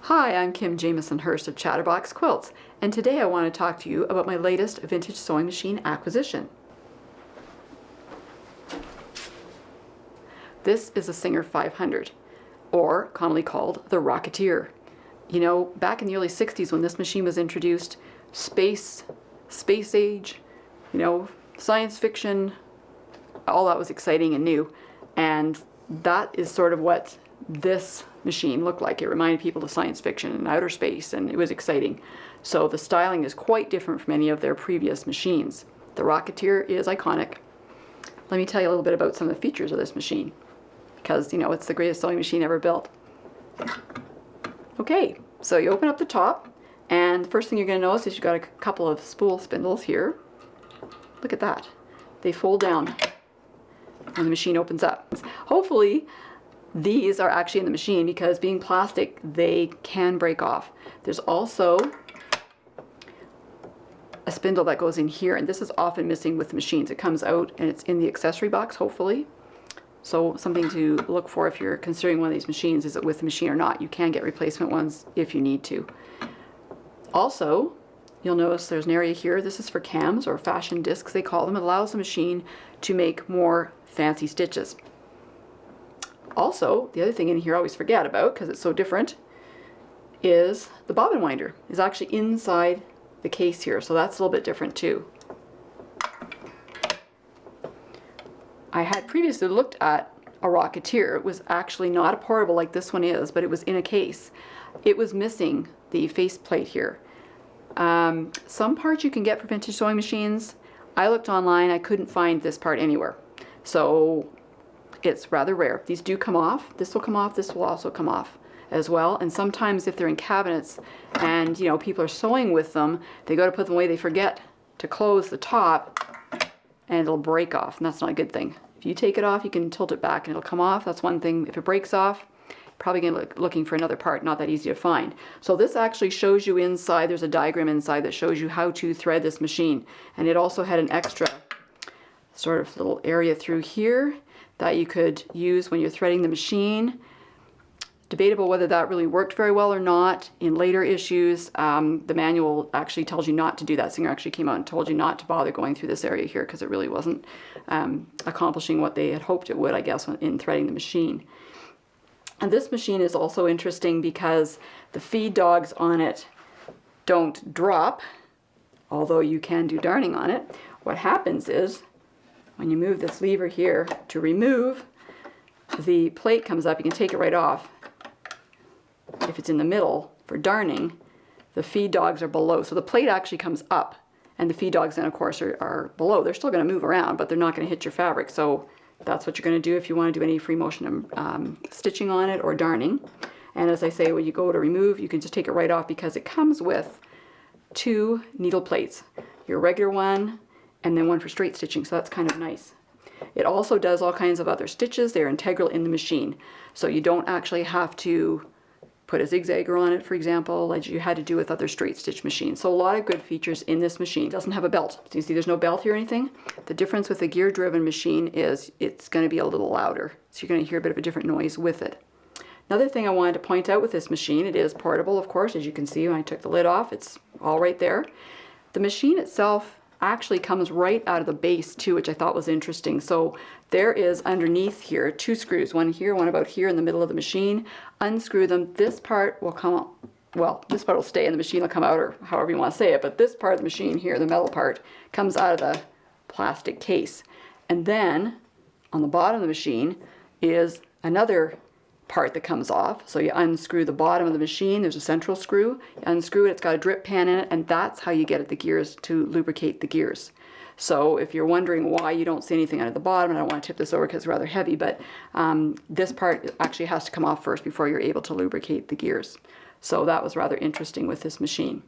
Hi, I'm Kim Jamieson Hurst of Chatterbox Quilts, and today I want to talk to you about my latest vintage sewing machine acquisition. This is a Singer 500, or commonly called the Rocketeer. You know, back in the early 60s when this machine was introduced, space age, science fiction, all that was exciting and new, and that is sort of what this machine looked like. It reminded people of science fiction and outer space, and it was exciting. So the styling is quite different from any of their previous machines. The Rocketeer is iconic. Let me tell you a little bit about some of the features of this machine, because it's the greatest sewing machine ever built. Okay, so you open up the top, and the first thing you're going to notice is you've got a couple of spool spindles here. Look at that. They fold down when the machine opens up. Hopefully these are actually in the machine, because being plastic, they can break off. There's also a spindle that goes in here, and this is often missing with the machines. It comes out and it's in the accessory box, hopefully. So something to look for if you're considering one of these machines, is it with the machine or not. You can get replacement ones if you need to. Also, you'll notice there's an area here. This is for cams, or fashion discs they call them. It allows the machine to make more fancy stitches. Also, the other thing in here I always forget about, because it's so different, is the bobbin winder is actually inside the case here, so that's a little bit different too. I had previously looked at a Rocketeer. It was actually not a portable like this one is, but it was in a case. It was missing the faceplate here. Some parts you can get for vintage sewing machines. I looked online, I couldn't find this part anywhere. So it's rather rare. These do come off. This will come off. This will also come off as well. And sometimes if they're in cabinets and people are sewing with them, they go to put them away, they forget to close the top, and it'll break off, and that's not a good thing. If you take it off, you can tilt it back and it'll come off. That's one thing. If it breaks off, probably going to looking for another part, not that easy to find. So this actually shows you inside, there's a diagram inside that shows you how to thread this machine. And it also had an extra sort of little area through here that you could use when you're threading the machine. Debatable whether that really worked very well or not. In later issues, the manual actually tells you not to do that. Singer actually came out and told you not to bother going through this area here, because it really wasn't accomplishing what they had hoped it would, I guess, in threading the machine. And this machine is also interesting because the feed dogs on it don't drop, although you can do darning on it. What happens is, when you move this lever here to remove, the plate comes up. You can take it right off. If it's in the middle for darning, the feed dogs are below. So the plate actually comes up, and the feed dogs then, of course, are below. They're still going to move around, but they're not going to hit your fabric. So that's what you're going to do if you want to do any free motion stitching on it or darning. And as I say, when you go to remove, you can just take it right off, because it comes with two needle plates. Your regular one, and then one for straight stitching, so that's kind of nice. It also does all kinds of other stitches. They're integral in the machine, so you don't actually have to put a zigzagger on it, for example, like you had to do with other straight stitch machines. So a lot of good features in this machine. It doesn't have a belt. So you see there's no belt here or anything. The difference with a gear driven machine is it's going to be a little louder, so you're going to hear a bit of a different noise with it. Another thing I wanted to point out with this machine, it is portable, of course. As you can see when I took the lid off, it's all right there. The machine itself actually comes right out of the base too, which I thought was interesting. So there is underneath here two screws, one here, one about here in the middle of the machine. Unscrew them. This part will come out. Well, this part will stay and the machine will come out, or however you want to say it, but this part of the machine here, the metal part, comes out of the plastic case. And then on the bottom of the machine is another part that comes off. So you unscrew the bottom of the machine. There's a central screw. You unscrew it. It's got a drip pan in it, and that's how you get at the gears, to lubricate the gears. So if you're wondering why you don't see anything out of the bottom, and I don't want to tip this over because it's rather heavy, but this part actually has to come off first before you're able to lubricate the gears. So that was rather interesting with this machine.